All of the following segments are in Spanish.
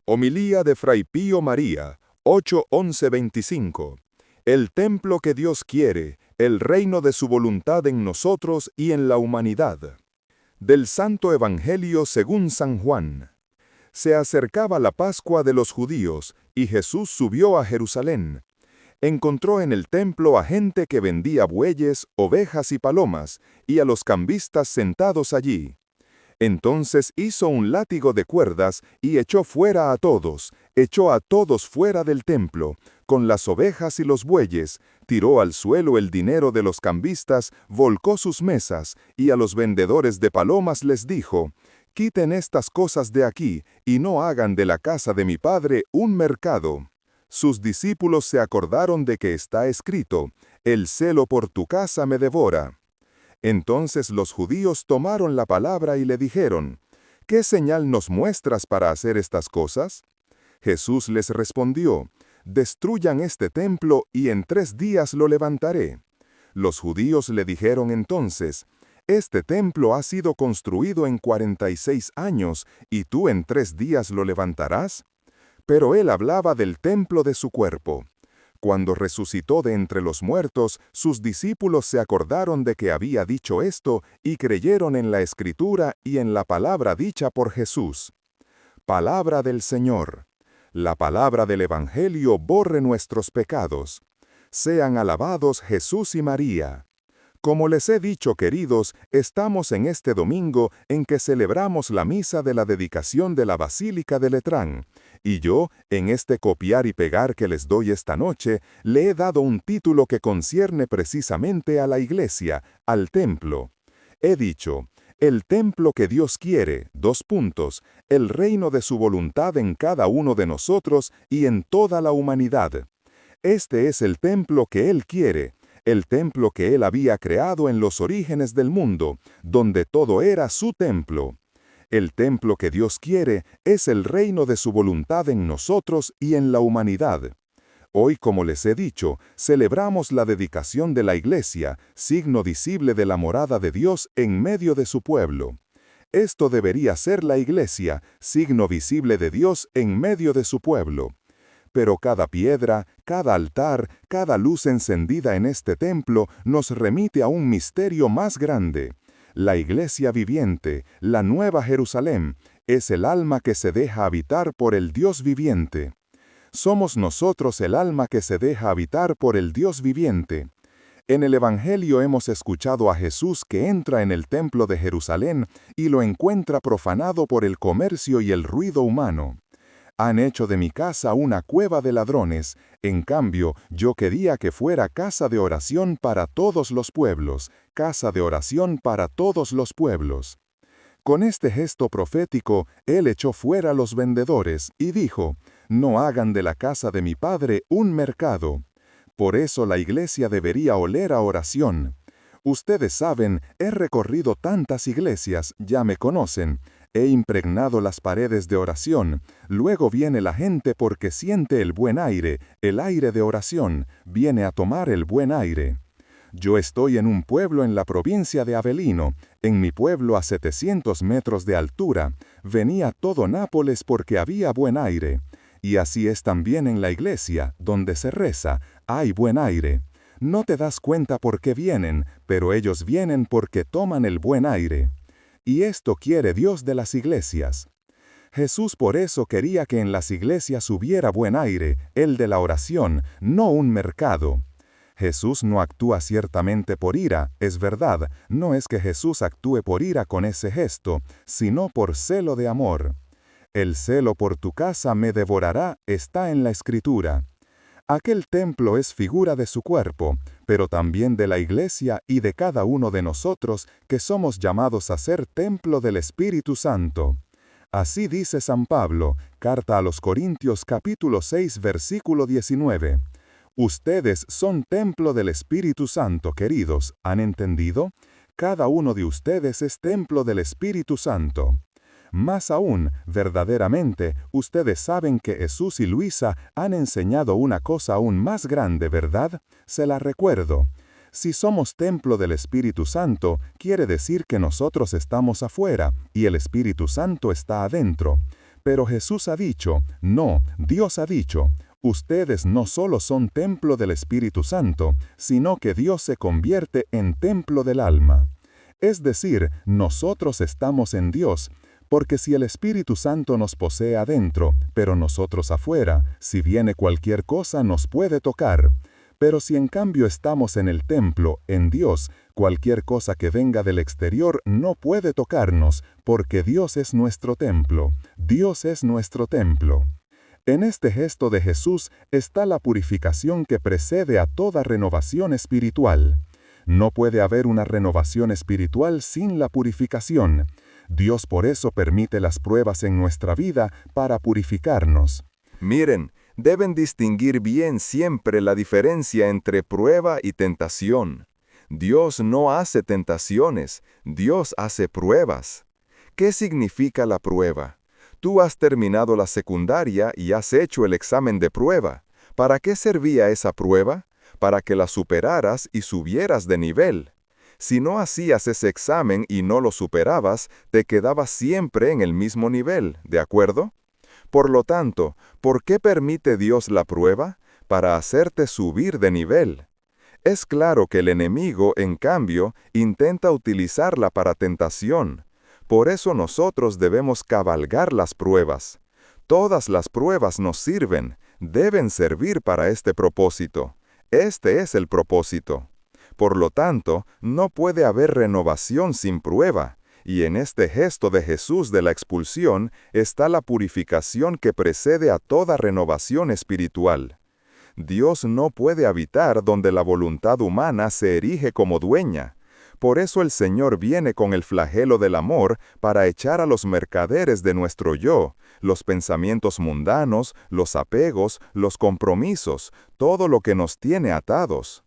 Homilía de Fray Pío María, 8-11-25. El templo que Dios quiere, el reino de su voluntad en nosotros y en la humanidad. Del Santo Evangelio según San Juan. Se acercaba la Pascua de los judíos, y Jesús subió a Jerusalén. Encontró en el templo a gente que vendía bueyes, ovejas y palomas, y a los cambistas sentados allí. Entonces hizo un látigo de cuerdas y echó a todos fuera del templo, con las ovejas y los bueyes, tiró al suelo el dinero de los cambistas, volcó sus mesas, y a los vendedores de palomas les dijo: «Quiten estas cosas de aquí, y no hagan de la casa de mi Padre un mercado». Sus discípulos se acordaron de que está escrito: «El celo por tu casa me devora». Entonces los judíos tomaron la palabra y le dijeron: «¿Qué señal nos muestras para hacer estas cosas?». Jesús les respondió: «Destruyan este templo y en 3 días lo levantaré». Los judíos le dijeron entonces: «Este templo ha sido construido en 46 años, ¿y tú en 3 días lo levantarás?». Pero él hablaba del templo de su cuerpo. Cuando resucitó de entre los muertos, sus discípulos se acordaron de que había dicho esto y creyeron en la Escritura y en la palabra dicha por Jesús. Palabra del Señor. La palabra del Evangelio borre nuestros pecados. Sean alabados Jesús y María. Como les he dicho, queridos, estamos en este domingo en que celebramos la misa de la dedicación de la Basílica de Letrán, y yo, en este copiar y pegar que les doy esta noche, le he dado un título que concierne precisamente a la Iglesia, al templo. He dicho: el templo que Dios quiere, el reino de su voluntad en cada uno de nosotros y en toda la humanidad. Este es el templo que Él quiere, el templo que Él había creado en los orígenes del mundo, donde todo era su templo. El templo que Dios quiere es el reino de su voluntad en nosotros y en la humanidad. Hoy, como les he dicho, celebramos la dedicación de la Iglesia, signo visible de la morada de Dios en medio de su pueblo. Esto debería ser la Iglesia, signo visible de Dios en medio de su pueblo. Pero cada piedra, cada altar, cada luz encendida en este templo nos remite a un misterio más grande. La Iglesia viviente, la Nueva Jerusalén, es el alma que se deja habitar por el Dios viviente. Somos nosotros el alma que se deja habitar por el Dios viviente. En el Evangelio hemos escuchado a Jesús que entra en el templo de Jerusalén y lo encuentra profanado por el comercio y el ruido humano. Han hecho de mi casa una cueva de ladrones, en cambio yo quería que fuera casa de oración para todos los pueblos, casa de oración para todos los pueblos. Con este gesto profético, él echó fuera a los vendedores y dijo: «No hagan de la casa de mi Padre un mercado». Por eso la Iglesia debería oler a oración. Ustedes saben, he recorrido tantas iglesias, ya me conocen. He impregnado las paredes de oración. Luego viene la gente porque siente el buen aire, el aire de oración, viene a tomar el buen aire. Yo estoy en un pueblo en la provincia de Avellino. En mi pueblo a 700 metros de altura. Venía todo Nápoles porque había buen aire. Y así es también en la iglesia, donde se reza, hay buen aire. No te das cuenta por qué vienen, pero ellos vienen porque toman el buen aire. Y esto quiere Dios de las iglesias. Jesús por eso quería que en las iglesias hubiera buen aire, el de la oración, no un mercado. Jesús no actúa ciertamente por ira, es verdad, no es que Jesús actúe por ira con ese gesto, sino por celo de amor. El celo por tu casa me devorará está en la Escritura. Aquel templo es figura de su cuerpo, pero también de la Iglesia y de cada uno de nosotros que somos llamados a ser templo del Espíritu Santo. Así dice San Pablo, carta a los Corintios capítulo 6 versículo 19. Ustedes son templo del Espíritu Santo, queridos, ¿han entendido? Cada uno de ustedes es templo del Espíritu Santo. Más aún, verdaderamente, ustedes saben que Jesús y Luisa han enseñado una cosa aún más grande, ¿verdad? Se la recuerdo. Si somos templo del Espíritu Santo, quiere decir que nosotros estamos afuera y el Espíritu Santo está adentro. Pero Jesús ha dicho, no, Dios ha dicho, ustedes no solo son templo del Espíritu Santo, sino que Dios se convierte en templo del alma. Es decir, nosotros estamos en Dios, porque si el Espíritu Santo nos posee adentro, pero nosotros afuera, si viene cualquier cosa nos puede tocar. Pero si en cambio estamos en el templo, en Dios, cualquier cosa que venga del exterior no puede tocarnos, porque Dios es nuestro templo. Dios es nuestro templo. En este gesto de Jesús está la purificación que precede a toda renovación espiritual. No puede haber una renovación espiritual sin la purificación. Dios por eso permite las pruebas en nuestra vida para purificarnos. Miren, deben distinguir bien siempre la diferencia entre prueba y tentación. Dios no hace tentaciones, Dios hace pruebas. ¿Qué significa la prueba? Tú has terminado la secundaria y has hecho el examen de prueba. ¿Para qué servía esa prueba? Para que la superaras y subieras de nivel. Si no hacías ese examen y no lo superabas, te quedabas siempre en el mismo nivel, ¿de acuerdo? Por lo tanto, ¿por qué permite Dios la prueba? Para hacerte subir de nivel. Es claro que el enemigo, en cambio, intenta utilizarla para tentación. Por eso nosotros debemos cabalgar las pruebas. Todas las pruebas nos sirven, deben servir para este propósito. Este es el propósito. Por lo tanto, no puede haber renovación sin prueba. Y en este gesto de Jesús de la expulsión está la purificación que precede a toda renovación espiritual. Dios no puede habitar donde la voluntad humana se erige como dueña. Por eso el Señor viene con el flagelo del amor para echar a los mercaderes de nuestro yo, los pensamientos mundanos, los apegos, los compromisos, todo lo que nos tiene atados.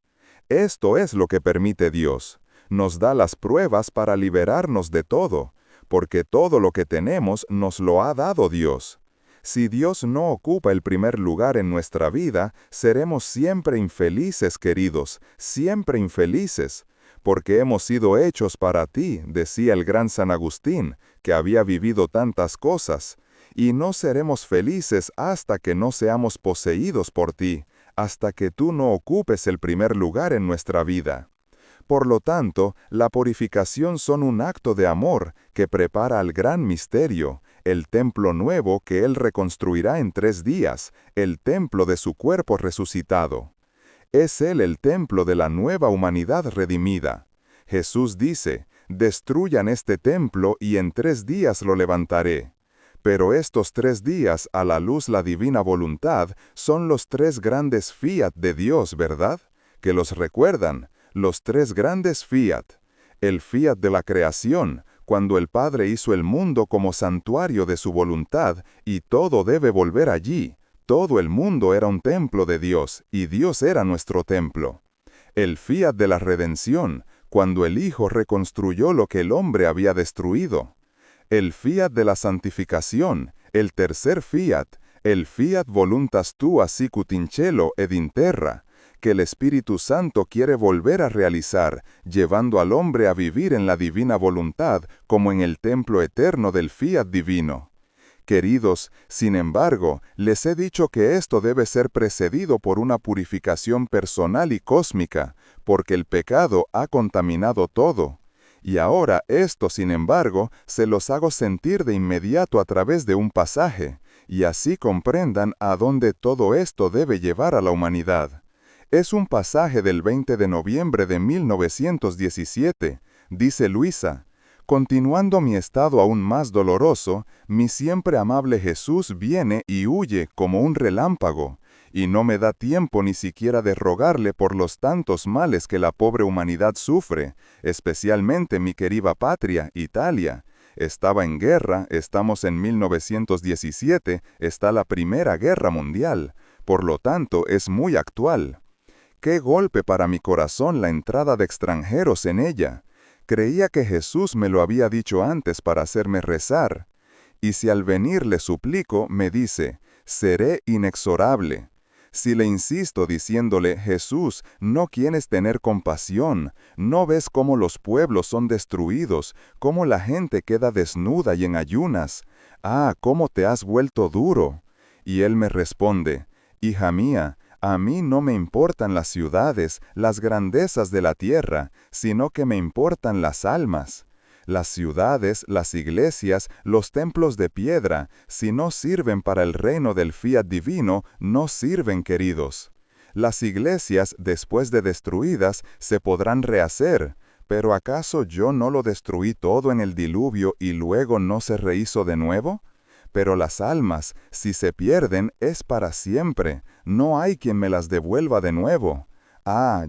Esto es lo que permite Dios. Nos da las pruebas para liberarnos de todo, porque todo lo que tenemos nos lo ha dado Dios. Si Dios no ocupa el primer lugar en nuestra vida, seremos siempre infelices, queridos, siempre infelices, porque hemos sido hechos para ti, decía el gran San Agustín, que había vivido tantas cosas, y no seremos felices hasta que no seamos poseídos por ti, hasta que tú no ocupes el primer lugar en nuestra vida. Por lo tanto, la purificación son un acto de amor que prepara al gran misterio, el templo nuevo que Él reconstruirá en 3 días, el templo de su cuerpo resucitado. Es Él el templo de la nueva humanidad redimida. Jesús dice, destruyan este templo y en 3 días lo levantaré. Pero estos 3 días, a la luz la divina voluntad, son los 3 grandes fiat de Dios, ¿verdad? Que los recuerdan. Los 3 grandes fiat. El fiat de la creación, cuando el Padre hizo el mundo como santuario de su voluntad, y todo debe volver allí. Todo el mundo era un templo de Dios, y Dios era nuestro templo. El fiat de la redención, cuando el Hijo reconstruyó lo que el hombre había destruido. El fiat de la santificación, el tercer fiat, el fiat voluntas tua sicut in cielo ed in terra, que el Espíritu Santo quiere volver a realizar, llevando al hombre a vivir en la divina voluntad como en el templo eterno del fiat divino. Queridos, sin embargo, les he dicho que esto debe ser precedido por una purificación personal y cósmica, porque el pecado ha contaminado todo. Y ahora esto, sin embargo, se los hago sentir de inmediato a través de un pasaje, y así comprendan a dónde todo esto debe llevar a la humanidad. Es un pasaje del 20 de noviembre de 1917, dice Luisa, continuando mi estado aún más doloroso, mi siempre amable Jesús viene y huye como un relámpago, y no me da tiempo ni siquiera de rogarle por los tantos males que la pobre humanidad sufre, especialmente mi querida patria, Italia. Estaba en guerra, estamos en 1917, está la Primera Guerra Mundial, por lo tanto es muy actual. ¡Qué golpe para mi corazón la entrada de extranjeros en ella! Creía que Jesús me lo había dicho antes para hacerme rezar. Y si al venir le suplico, me dice, seré inexorable. Si le insisto diciéndole, Jesús, no quieres tener compasión, no ves cómo los pueblos son destruidos, cómo la gente queda desnuda y en ayunas, cómo te has vuelto duro. Y él me responde, hija mía, a mí no me importan las ciudades, las grandezas de la tierra, sino que me importan las almas. Las ciudades, las iglesias, los templos de piedra, si no sirven para el reino del fiat divino, no sirven, queridos. Las iglesias, después de destruidas, se podrán rehacer, pero ¿acaso yo no lo destruí todo en el diluvio y luego no se rehizo de nuevo? Pero las almas, si se pierden, es para siempre, no hay quien me las devuelva de nuevo.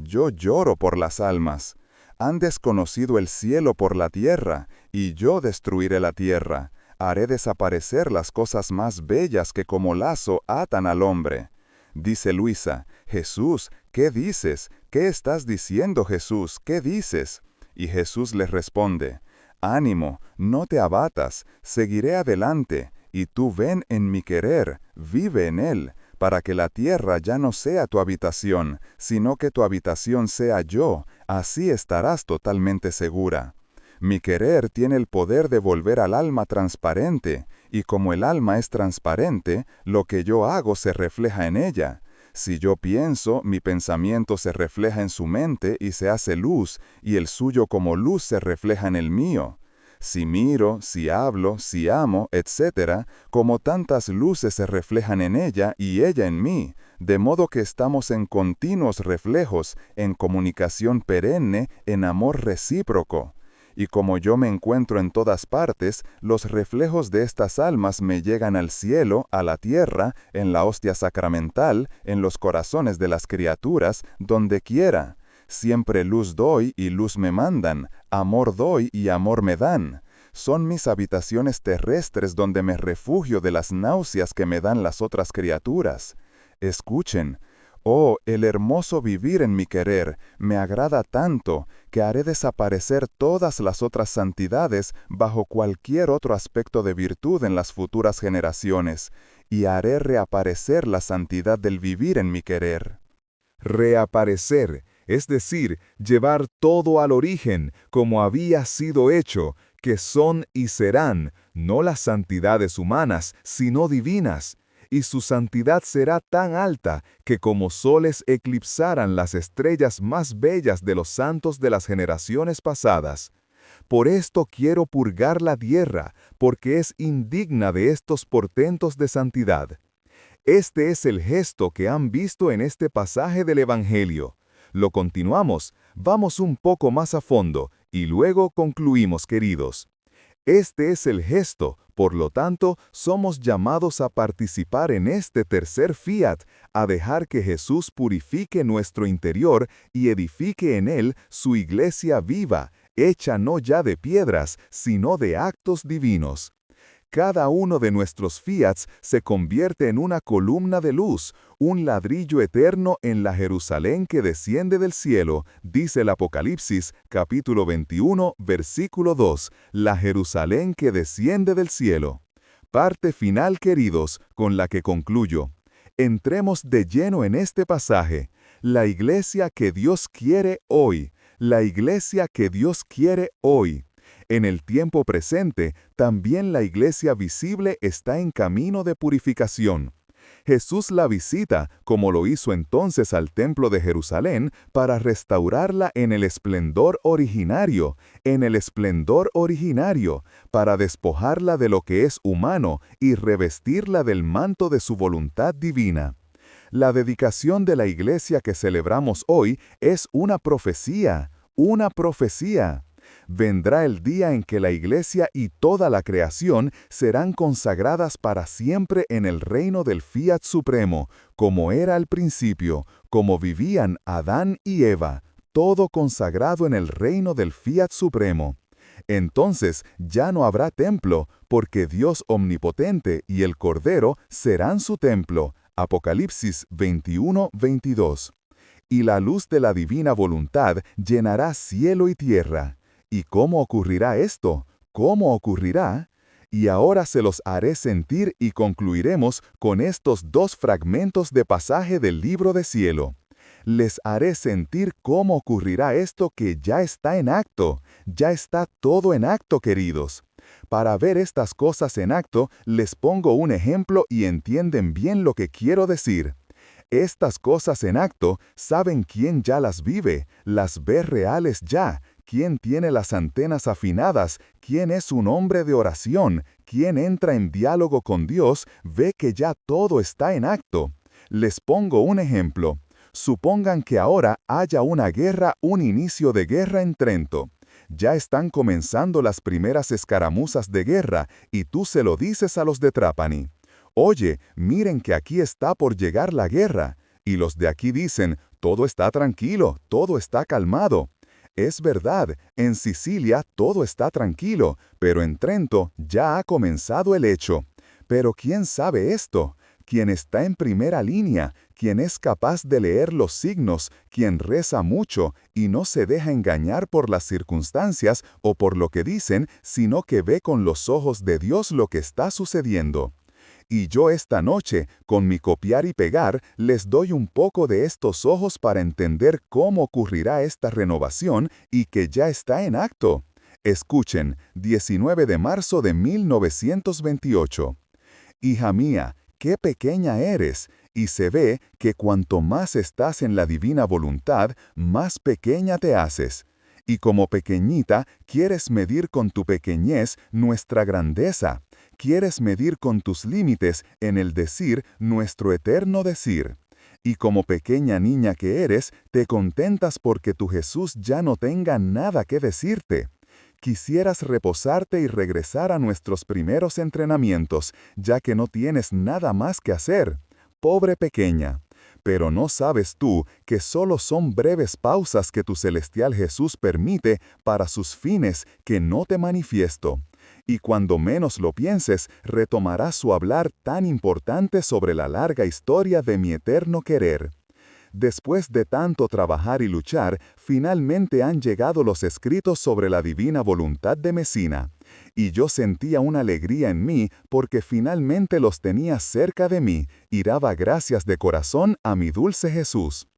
Yo lloro por las almas. Han desconocido el cielo por la tierra, y yo destruiré la tierra. Haré desaparecer las cosas más bellas que como lazo atan al hombre. Dice Luisa, Jesús, ¿qué dices? ¿Qué estás diciendo, Jesús? ¿Qué dices? Y Jesús les responde, ánimo, no te abatas, seguiré adelante, y tú ven en mi querer, vive en él, para que la tierra ya no sea tu habitación, sino que tu habitación sea yo, así estarás totalmente segura. Mi querer tiene el poder de volver al alma transparente, y como el alma es transparente, lo que yo hago se refleja en ella. Si yo pienso, mi pensamiento se refleja en su mente y se hace luz, y el suyo como luz se refleja en el mío. Si miro, si hablo, si amo, etc., como tantas luces se reflejan en ella y ella en mí, de modo que estamos en continuos reflejos, en comunicación perenne, en amor recíproco. Y como yo me encuentro en todas partes, los reflejos de estas almas me llegan al cielo, a la tierra, en la hostia sacramental, en los corazones de las criaturas, donde quiera. Siempre luz doy y luz me mandan, amor doy y amor me dan. Son mis habitaciones terrestres donde me refugio de las náuseas que me dan las otras criaturas. Escuchen, el hermoso vivir en mi querer me agrada tanto que haré desaparecer todas las otras santidades bajo cualquier otro aspecto de virtud en las futuras generaciones, y haré reaparecer la santidad del vivir en mi querer. Reaparecer, es decir, llevar todo al origen, como había sido hecho, que son y serán, no las santidades humanas, sino divinas, y su santidad será tan alta que como soles eclipsaran las estrellas más bellas de los santos de las generaciones pasadas. Por esto quiero purgar la tierra, porque es indigna de estos portentos de santidad. Este es el gesto que han visto en este pasaje del Evangelio. Lo continuamos, vamos un poco más a fondo, y luego concluimos, queridos. Este es el gesto, por lo tanto, somos llamados a participar en este tercer fiat, a dejar que Jesús purifique nuestro interior y edifique en él su iglesia viva, hecha no ya de piedras, sino de actos divinos. Cada uno de nuestros fiats se convierte en una columna de luz, un ladrillo eterno en la Jerusalén que desciende del cielo, dice el Apocalipsis, capítulo 21, versículo 2, la Jerusalén que desciende del cielo. Parte final, queridos, con la que concluyo. Entremos de lleno en este pasaje. La iglesia que Dios quiere hoy. La iglesia que Dios quiere hoy. En el tiempo presente, también la iglesia visible está en camino de purificación. Jesús la visita, como lo hizo entonces al templo de Jerusalén, para restaurarla en el esplendor originario, para despojarla de lo que es humano y revestirla del manto de su voluntad divina. La dedicación de la iglesia que celebramos hoy es una profecía. Vendrá el día en que la iglesia y toda la creación serán consagradas para siempre en el reino del fiat supremo, como era al principio, como vivían Adán y Eva, todo consagrado en el reino del fiat supremo. Entonces ya no habrá templo, porque Dios omnipotente y el Cordero serán su templo. Apocalipsis 21-22. Y la luz de la divina voluntad llenará cielo y tierra. ¿Y cómo ocurrirá esto? ¿Cómo ocurrirá? Y ahora se los haré sentir y concluiremos con estos dos fragmentos de pasaje del libro de cielo. Les haré sentir cómo ocurrirá esto que ya está en acto. Ya está todo en acto, queridos. Para ver estas cosas en acto, les pongo un ejemplo y entienden bien lo que quiero decir. Estas cosas en acto, ¿saben quién ya las vive? Las ve reales ya. ¿Quién tiene las antenas afinadas? ¿Quién es un hombre de oración? ¿Quién entra en diálogo con Dios? Ve que ya todo está en acto. Les pongo un ejemplo. Supongan que ahora haya una guerra, un inicio de guerra en Trento. Ya están comenzando las primeras escaramuzas de guerra y tú se lo dices a los de Trapani. Oye, miren que aquí está por llegar la guerra. Y los de aquí dicen, todo está tranquilo, todo está calmado. Es verdad, en Sicilia todo está tranquilo, pero en Trento ya ha comenzado el hecho. Pero ¿quién sabe esto? Quien está en primera línea, quien es capaz de leer los signos, quien reza mucho y no se deja engañar por las circunstancias o por lo que dicen, sino que ve con los ojos de Dios lo que está sucediendo. Y yo esta noche, con mi copiar y pegar, les doy un poco de estos ojos para entender cómo ocurrirá esta renovación y que ya está en acto. Escuchen, 19 de marzo de 1928. Hija mía, qué pequeña eres, y se ve que cuanto más estás en la divina voluntad, más pequeña te haces. Y como pequeñita, quieres medir con tu pequeñez nuestra grandeza. Quieres medir con tus límites en el decir nuestro eterno decir. Y como pequeña niña que eres, te contentas porque tu Jesús ya no tenga nada que decirte. Quisieras reposarte y regresar a nuestros primeros entrenamientos, ya que no tienes nada más que hacer. Pobre pequeña. Pero no sabes tú que solo son breves pausas que tu celestial Jesús permite para sus fines que no te manifiesto. Y cuando menos lo pienses, retomará su hablar tan importante sobre la larga historia de mi eterno querer. Después de tanto trabajar y luchar, finalmente han llegado los escritos sobre la divina voluntad de Mesina. Y yo sentía una alegría en mí porque finalmente los tenía cerca de mí y daba gracias de corazón a mi dulce Jesús.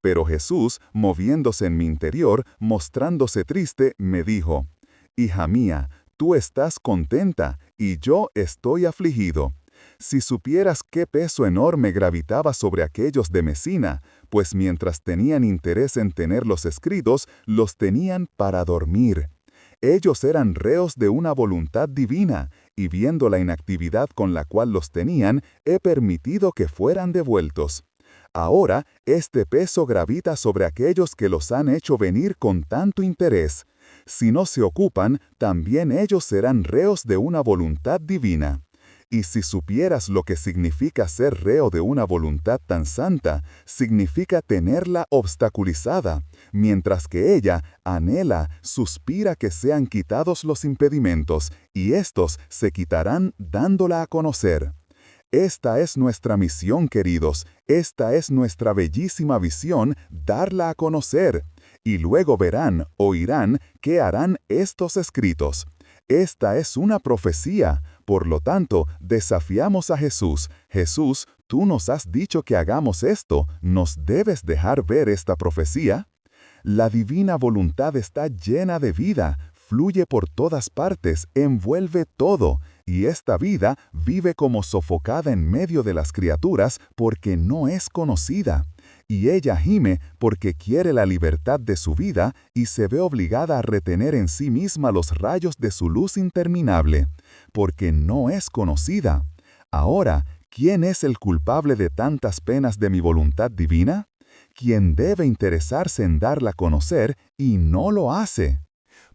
Pero Jesús, moviéndose en mi interior, mostrándose triste, me dijo, «Hija mía, tú estás contenta y yo estoy afligido. Si supieras qué peso enorme gravitaba sobre aquellos de Mesina, pues mientras tenían interés en tener los escritos, los tenían para dormir. Ellos eran reos de una voluntad divina, y viendo la inactividad con la cual los tenían, he permitido que fueran devueltos. Ahora, este peso gravita sobre aquellos que los han hecho venir con tanto interés. Si no se ocupan, también ellos serán reos de una voluntad divina. Y si supieras lo que significa ser reo de una voluntad tan santa, significa tenerla obstaculizada, mientras que ella anhela, suspira que sean quitados los impedimentos, y estos se quitarán dándola a conocer. Esta es nuestra misión, queridos, esta es nuestra bellísima visión, darla a conocer. Y luego verán, oirán, qué harán estos escritos. Esta es una profecía. Por lo tanto, desafiamos a Jesús. Jesús, tú nos has dicho que hagamos esto. ¿Nos debes dejar ver esta profecía? La divina voluntad está llena de vida, fluye por todas partes, envuelve todo, y esta vida vive como sofocada en medio de las criaturas porque no es conocida. Y ella gime porque quiere la libertad de su vida y se ve obligada a retener en sí misma los rayos de su luz interminable, porque no es conocida. Ahora, ¿quién es el culpable de tantas penas de mi voluntad divina? Quien debe interesarse en darla a conocer y no lo hace.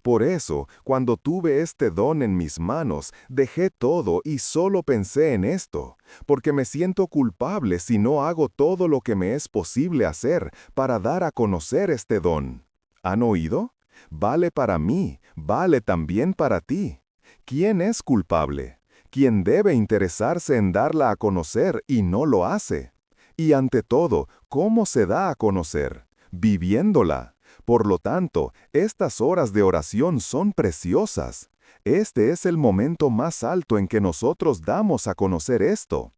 Por eso, cuando tuve este don en mis manos, dejé todo y solo pensé en esto, porque me siento culpable si no hago todo lo que me es posible hacer para dar a conocer este don. ¿Han oído? Vale para mí, vale también para ti. ¿Quién es culpable? Quien debe interesarse en darla a conocer y no lo hace. Y ante todo, ¿cómo se da a conocer? Viviéndola. Por lo tanto, estas horas de oración son preciosas. Este es el momento más alto en que nosotros damos a conocer esto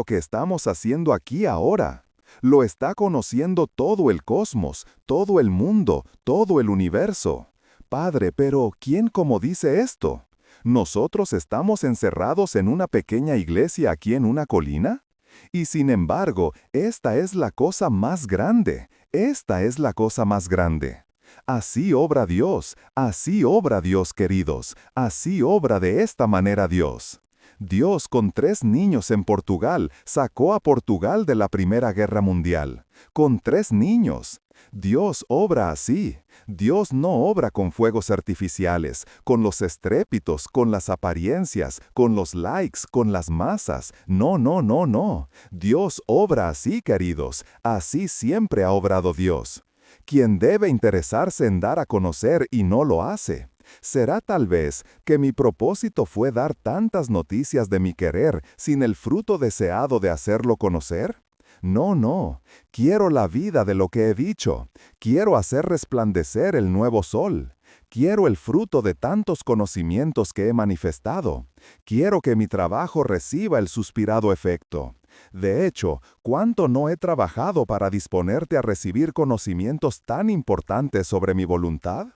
que estamos haciendo aquí ahora. Lo está conociendo todo el cosmos, todo el mundo, todo el universo. Padre, pero ¿quién como dice esto? ¿Nosotros estamos encerrados en una pequeña iglesia aquí en una colina? Y sin embargo, esta es la cosa más grande. Esta es la cosa más grande. Así obra Dios, queridos, así obra de esta manera Dios. Dios con 3 niños en Portugal sacó a Portugal de la Primera Guerra Mundial. Con 3 niños. Dios obra así. Dios no obra con fuegos artificiales, con los estrépitos, con las apariencias, con los likes, con las masas. No, no, no, no. Dios obra así, queridos. Así siempre ha obrado Dios. Quien debe interesarse en dar a conocer y no lo hace. ¿Será tal vez que mi propósito fue dar tantas noticias de mi querer sin el fruto deseado de hacerlo conocer? No, no. Quiero la vida de lo que he dicho. Quiero hacer resplandecer el nuevo sol. Quiero el fruto de tantos conocimientos que he manifestado. Quiero que mi trabajo reciba el suspirado efecto. De hecho, ¿cuánto no he trabajado para disponerte a recibir conocimientos tan importantes sobre mi voluntad?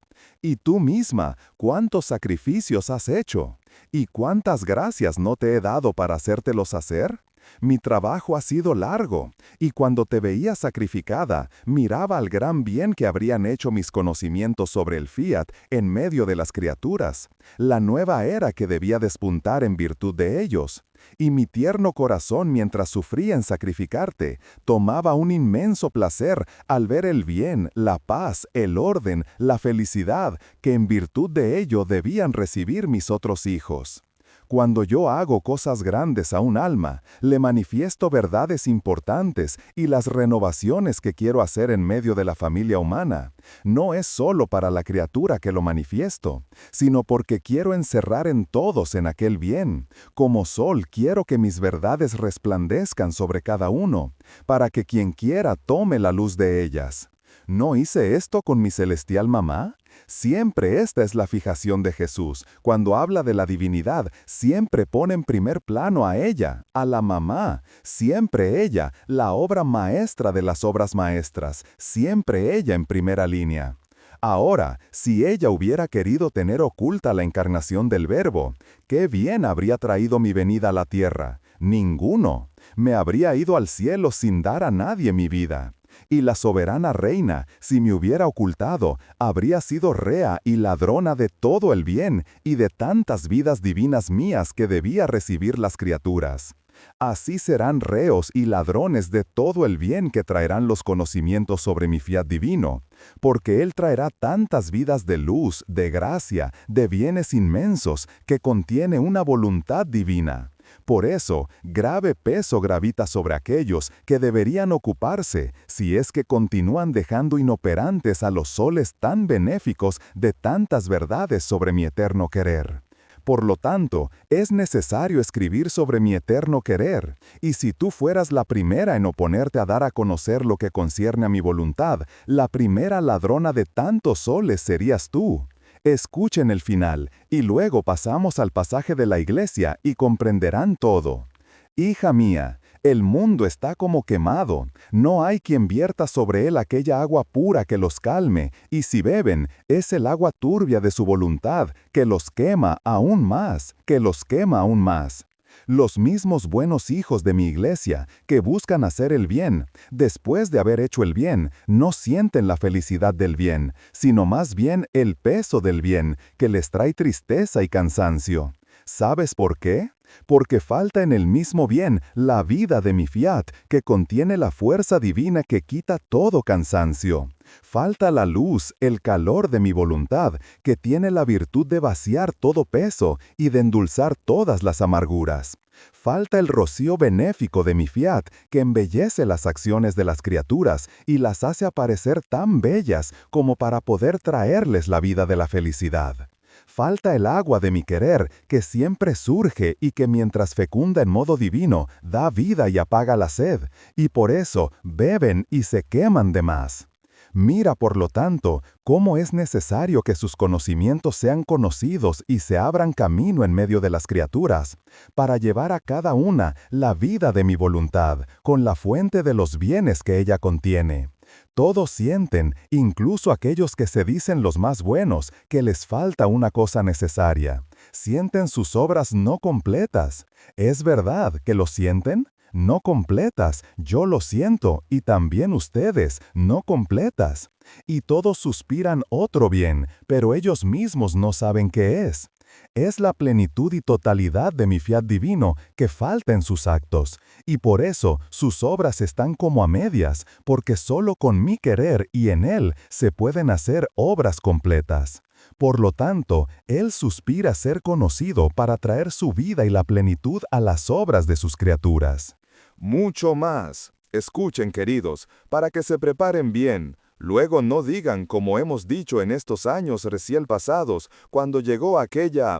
Y tú misma, ¿cuántos sacrificios has hecho? ¿Y cuántas gracias no te he dado para hacértelos hacer? Mi trabajo ha sido largo, y cuando te veía sacrificada, miraba al gran bien que habrían hecho mis conocimientos sobre el fiat en medio de las criaturas, la nueva era que debía despuntar en virtud de ellos. Y mi tierno corazón, mientras sufría en sacrificarte, tomaba un inmenso placer al ver el bien, la paz, el orden, la felicidad que en virtud de ello debían recibir mis otros hijos. Cuando yo hago cosas grandes a un alma, le manifiesto verdades importantes y las renovaciones que quiero hacer en medio de la familia humana. No es solo para la criatura que lo manifiesto, sino porque quiero encerrar en todos en aquel bien. Como sol quiero que mis verdades resplandezcan sobre cada uno, para que quien quiera tome la luz de ellas. ¿No hice esto con mi celestial mamá? Siempre esta es la fijación de Jesús. Cuando habla de la divinidad, siempre pone en primer plano a ella, a la mamá. Siempre ella, la obra maestra de las obras maestras. Siempre ella en primera línea. Ahora, si ella hubiera querido tener oculta la encarnación del Verbo, ¿qué bien habría traído mi venida a la tierra? Ninguno. Me habría ido al cielo sin dar a nadie mi vida. Y la soberana reina, si me hubiera ocultado, habría sido rea y ladrona de todo el bien y de tantas vidas divinas mías que debía recibir las criaturas. Así serán reos y ladrones de todo el bien que traerán los conocimientos sobre mi fiat divino, porque Él traerá tantas vidas de luz, de gracia, de bienes inmensos, que contiene una voluntad divina. Por eso, grave peso gravita sobre aquellos que deberían ocuparse, si es que continúan dejando inoperantes a los soles tan benéficos de tantas verdades sobre mi eterno querer. Por lo tanto, es necesario escribir sobre mi eterno querer, y si tú fueras la primera en oponerte a dar a conocer lo que concierne a mi voluntad, la primera ladrona de tantos soles serías tú. Escuchen el final, y luego pasamos al pasaje de la iglesia y comprenderán todo. Hija mía, el mundo está como quemado, no hay quien vierta sobre él aquella agua pura que los calme, y si beben, es el agua turbia de su voluntad, que los quema aún más, que los quema aún más. Los mismos buenos hijos de mi iglesia, que buscan hacer el bien, después de haber hecho el bien, no sienten la felicidad del bien, sino más bien el peso del bien, que les trae tristeza y cansancio. ¿Sabes por qué? Porque falta en el mismo bien la vida de mi fiat, que contiene la fuerza divina que quita todo cansancio. Falta la luz, el calor de mi voluntad, que tiene la virtud de vaciar todo peso y de endulzar todas las amarguras. Falta el rocío benéfico de mi fiat, que embellece las acciones de las criaturas y las hace aparecer tan bellas como para poder traerles la vida de la felicidad. Falta el agua de mi querer, que siempre surge y que mientras fecunda en modo divino, da vida y apaga la sed, y por eso beben y se queman de más. Mira, por lo tanto, cómo es necesario que sus conocimientos sean conocidos y se abran camino en medio de las criaturas, para llevar a cada una la vida de mi voluntad, con la fuente de los bienes que ella contiene. Todos sienten, incluso aquellos que se dicen los más buenos, que les falta una cosa necesaria. Sienten sus obras no completas. ¿Es verdad que lo sienten? No completas, yo lo siento, y también ustedes, no completas. Y todos suspiran otro bien, pero ellos mismos no saben qué es. Es la plenitud y totalidad de mi fiat divino que falta en sus actos, y por eso sus obras están como a medias, porque solo con mi querer y en él se pueden hacer obras completas. Por lo tanto, él suspira ser conocido para traer su vida y la plenitud a las obras de sus criaturas. Mucho más. Escuchen, queridos, para que se preparen bien. Luego no digan como hemos dicho en estos años recién pasados, cuando llegó aquella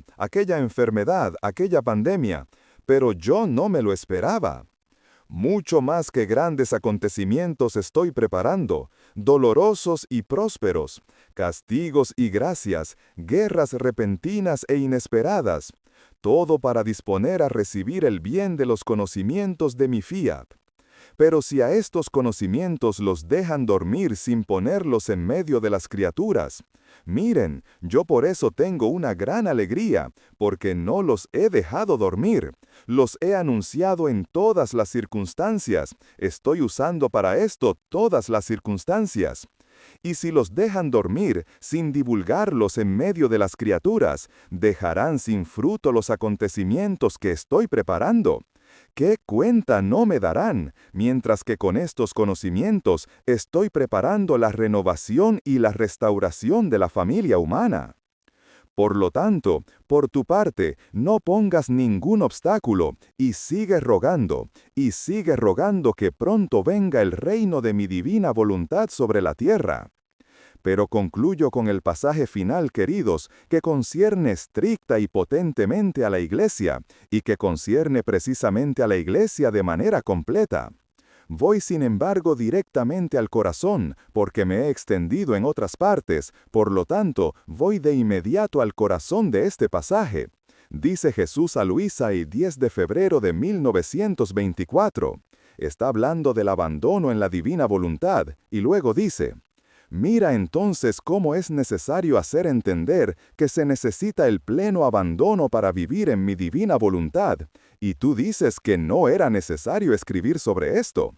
enfermedad, aquella pandemia. Pero yo no me lo esperaba. Mucho más que grandes acontecimientos estoy preparando, dolorosos y prósperos, castigos y gracias, guerras repentinas e inesperadas, todo para disponer a recibir el bien de los conocimientos de mi fiat. Pero si a estos conocimientos los dejan dormir sin ponerlos en medio de las criaturas, miren, yo por eso tengo una gran alegría, porque no los he dejado dormir, los he anunciado en todas las circunstancias, estoy usando para esto todas las circunstancias. Y si los dejan dormir sin divulgarlos en medio de las criaturas, dejarán sin fruto los acontecimientos que estoy preparando. ¿Qué cuenta no me darán, mientras que con estos conocimientos estoy preparando la renovación y la restauración de la familia humana? Por lo tanto, por tu parte, no pongas ningún obstáculo, y sigue rogando que pronto venga el reino de mi divina voluntad sobre la tierra. Pero concluyo con el pasaje final, queridos, que concierne estricta y potentemente a la Iglesia, y que concierne precisamente a la Iglesia de manera completa. Voy sin embargo directamente al corazón, porque me he extendido en otras partes, por lo tanto, voy de inmediato al corazón de este pasaje. Dice Jesús a Luisa el 10 de febrero de 1924. Está hablando del abandono en la divina voluntad, y luego dice: mira entonces cómo es necesario hacer entender que se necesita el pleno abandono para vivir en mi divina voluntad, y tú dices que no era necesario escribir sobre esto.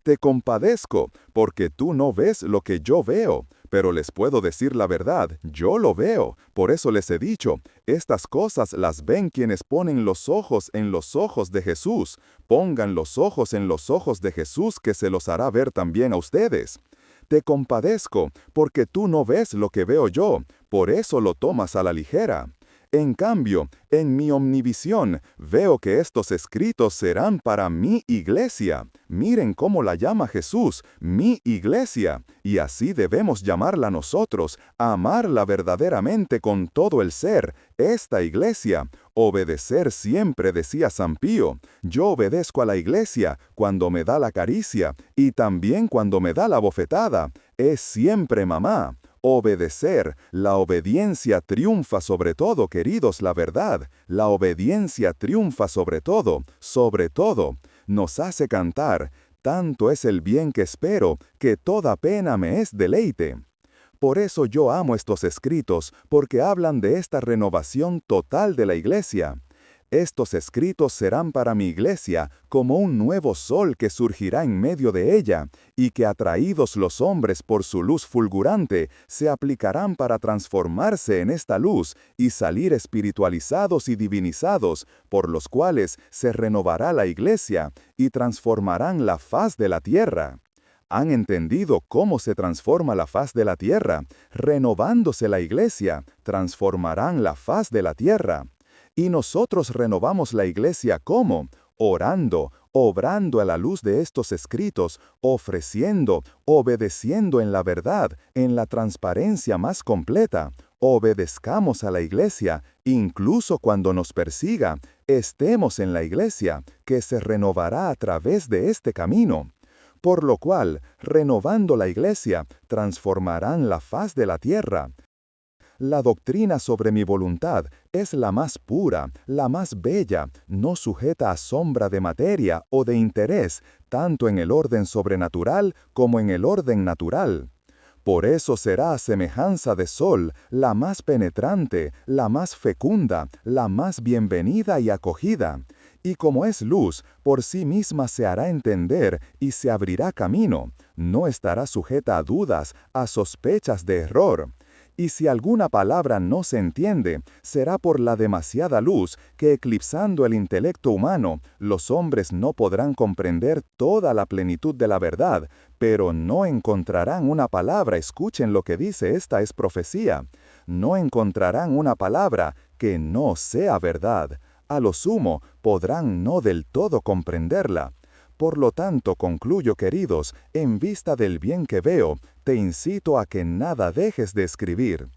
Te compadezco, porque tú no ves lo que yo veo, pero les puedo decir la verdad, yo lo veo. Por eso les he dicho, estas cosas las ven quienes ponen los ojos en los ojos de Jesús. Pongan los ojos en los ojos de Jesús, que se los hará ver también a ustedes. Te compadezco, porque tú no ves lo que veo yo, por eso lo tomas a la ligera. En cambio, en mi omnivisión, veo que estos escritos serán para mi iglesia. Miren cómo la llama Jesús, mi iglesia, y así debemos llamarla nosotros, amarla verdaderamente con todo el ser, esta iglesia. Obedecer siempre, decía San Pío. Yo obedezco a la iglesia cuando me da la caricia, y también cuando me da la bofetada. Es siempre mamá. Obedecer, la obediencia triunfa sobre todo, queridos, la verdad. La obediencia triunfa sobre todo, nos hace cantar, tanto es el bien que espero, que toda pena me es deleite. Por eso yo amo estos escritos, porque hablan de esta renovación total de la iglesia. Estos escritos serán para mi iglesia como un nuevo sol que surgirá en medio de ella, y que atraídos los hombres por su luz fulgurante, se aplicarán para transformarse en esta luz y salir espiritualizados y divinizados, por los cuales se renovará la iglesia y transformarán la faz de la tierra. ¿Han entendido cómo se transforma la faz de la tierra? Renovándose la iglesia, transformarán la faz de la tierra. Y nosotros renovamos la iglesia ¿cómo? Orando, obrando a la luz de estos escritos, ofreciendo, obedeciendo en la verdad, en la transparencia más completa. Obedezcamos a la iglesia, incluso cuando nos persiga, estemos en la iglesia, que se renovará a través de este camino. por lo cual, renovando la Iglesia, transformarán la faz de la tierra. La doctrina sobre mi voluntad es la más pura, la más bella, no sujeta a sombra de materia o de interés, tanto en el orden sobrenatural como en el orden natural. Por eso será a semejanza de sol, la más penetrante, la más fecunda, la más bienvenida y acogida. Y como es luz, por sí misma se hará entender y se abrirá camino, no estará sujeta a dudas, a sospechas de error. Y si alguna palabra no se entiende, será por la demasiada luz que, eclipsando el intelecto humano, los hombres no podrán comprender toda la plenitud de la verdad, pero no encontrarán una palabra, escuchen lo que dice, esta es profecía, no encontrarán una palabra que no sea verdad. A lo sumo, podrán no del todo comprenderla. Por lo tanto, concluyo, queridos, en vista del bien que veo, te incito a que nada dejes de escribir.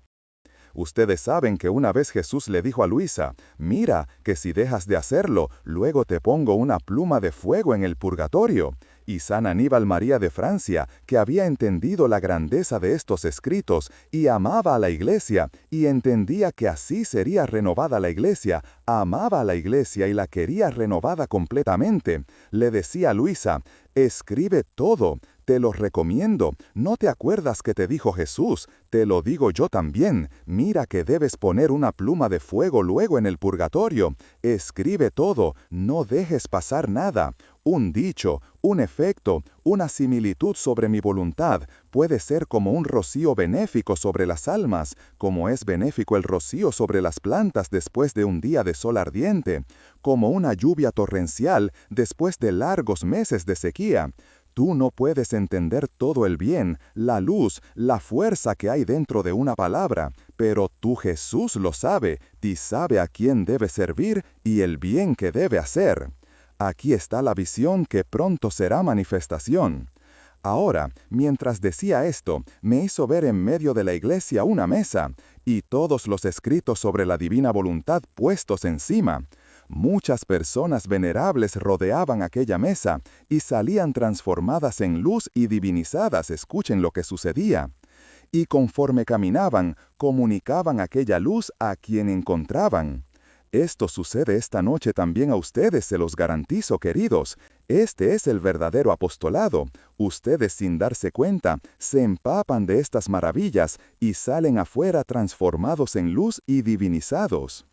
Ustedes saben que una vez Jesús le dijo a Luisa, mira, que si dejas de hacerlo, luego te pongo una pluma de fuego en el purgatorio. Y San Aníbal María de Francia, que había entendido la grandeza de estos escritos y amaba a la Iglesia, y entendía que así sería renovada la Iglesia, amaba a la Iglesia y la quería renovada completamente, le decía a Luisa, escribe todo, te lo recomiendo, ¿no te acuerdas que te dijo Jesús? Te lo digo yo también, mira que debes poner una pluma de fuego luego en el purgatorio, escribe todo, no dejes pasar nada. Un dicho, un efecto, una similitud sobre mi voluntad puede ser como un rocío benéfico sobre las almas, como es benéfico el rocío sobre las plantas después de un día de sol ardiente, como una lluvia torrencial después de largos meses de sequía. Tú no puedes entender todo el bien, la luz, la fuerza que hay dentro de una palabra, pero tú Jesús lo sabe y sabe a quién debe servir y el bien que debe hacer. Aquí está la visión que pronto será manifestación. Ahora, mientras decía esto, me hizo ver en medio de la iglesia una mesa, y todos los escritos sobre la divina voluntad puestos encima. Muchas personas venerables rodeaban aquella mesa, y salían transformadas en luz y divinizadas, escuchen lo que sucedía. Y conforme caminaban, comunicaban aquella luz a quien encontraban. Esto sucede esta noche también a ustedes, se los garantizo, queridos. Este es el verdadero apostolado. Ustedes, sin darse cuenta, se empapan de estas maravillas y salen afuera transformados en luz y divinizados.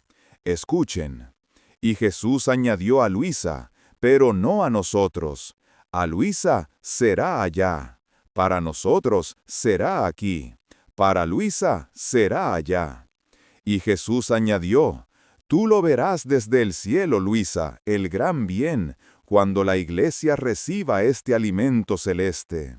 Escuchen. Y Jesús añadió a Luisa, pero no a nosotros. A Luisa será allá. Para nosotros será aquí. Para Luisa será allá. Y Jesús añadió, tú lo verás desde el cielo, Luisa, el gran bien, cuando la Iglesia reciba este alimento celeste.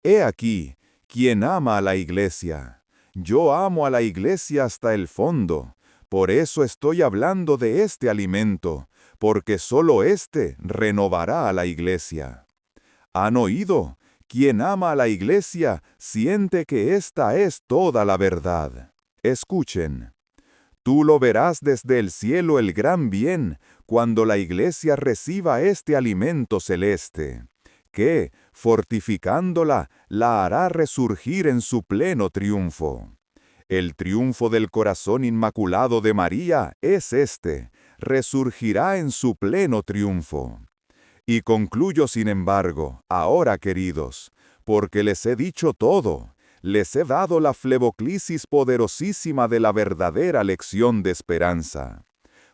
He aquí, quien ama a la Iglesia. Yo amo a la Iglesia hasta el fondo. Por eso estoy hablando de este alimento, porque solo éste renovará a la Iglesia. ¿Han oído? Quien ama a la Iglesia siente que esta es toda la verdad. Escuchen. Tú lo verás desde el cielo el gran bien, cuando la Iglesia reciba este alimento celeste, que, fortificándola, la hará resurgir en su pleno triunfo. El triunfo del corazón inmaculado de María es este, resurgirá en su pleno triunfo. Y concluyo, sin embargo, ahora, queridos, porque les he dicho todo, les he dado la fleboclisis poderosísima de la verdadera lección de esperanza.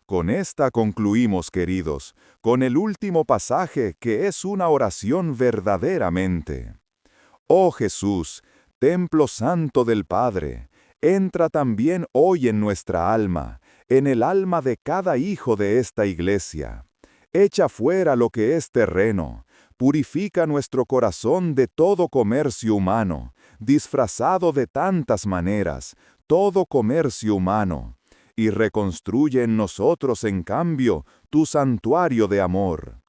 Con esta concluimos, queridos, con el último pasaje que es una oración verdaderamente. Oh Jesús, templo santo del Padre, entra también hoy en nuestra alma, en el alma de cada hijo de esta iglesia. Echa fuera lo que es terreno, purifica nuestro corazón de todo comercio humano, disfrazado de tantas maneras, todo comercio humano, y reconstruye en nosotros, en cambio, tu santuario de amor.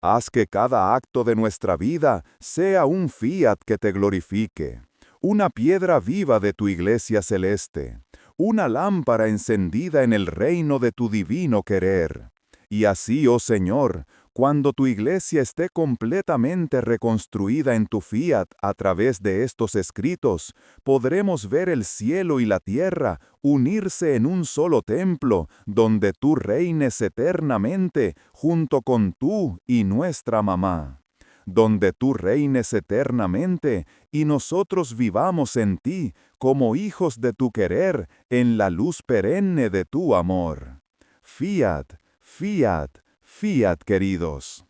Haz que cada acto de nuestra vida sea un fiat que te glorifique, una piedra viva de tu iglesia celeste, una lámpara encendida en el reino de tu divino querer. Y así, oh Señor, Cuando tu iglesia esté completamente reconstruida en tu fiat a través de estos escritos, podremos ver el cielo y la tierra unirse en un solo templo, donde tú reines eternamente junto con tú y nuestra mamá. Donde tú reines eternamente y nosotros vivamos en ti como hijos de tu querer en la luz perenne de tu amor. Fiat, fiat, fiat, queridos.